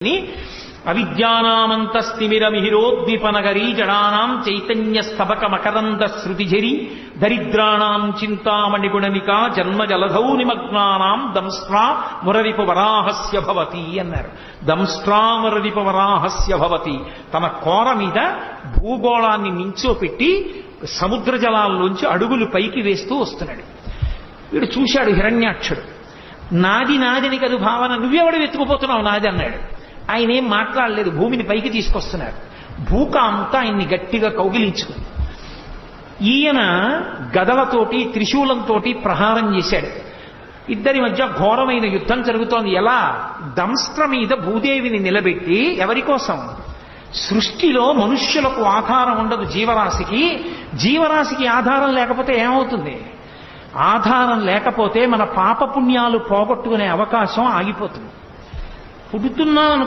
అవిద్యానామంతస్తిమిరమిహిరోద్దీపనగరీ జడానాం చైతన్య స్తబక మకరంద శృతిఝరి దరిద్రాణాం చింతామణిగుణనికా జన్మ జలధౌ నిమగ్నానాం దంస్ట్రా మురరిపు వరాహస్య భవతి అన్నారు. దంస్ట్రా మురరిపు వరాహస్య భవతి. తన కోర మీద భూగోళాన్ని నించోపెట్టి సముద్ర జలాల్లోంచి అడుగులు పైకి వేస్తూ వస్తున్నాడు. వీడు చూశాడు హిరణ్యాక్షుడు. నాది నాదిని కదు భావన, నువ్వెవడు వెతుకుపోతున్నావు నాది అన్నాడు. ఆయన ఏం మాట్లాడలేదు, భూమిని పైకి తీసుకొస్తున్నారు. భూకాంతా ఆయన్ని గట్టిగా కౌగిలించుకుంది. ఈయన గదలతోటి త్రిశూలంతోటి ప్రహారం చేశాడు. ఇద్దరి మధ్య ఘోరమైన యుద్ధం జరుగుతోంది. ఎలా? దంస్ట్ర మీద భూదేవిని నిలబెట్టి ఎవరి కోసం? సృష్టిలో మనుష్యులకు ఆధారం ఉండదు. జీవరాశికి ఆధారం లేకపోతే ఏమవుతుంది? ఆధారం లేకపోతే మన పాపపుణ్యాలు పోగొట్టుకునే అవకాశం ఆగిపోతుంది. పుడుతున్నాం అనుకో,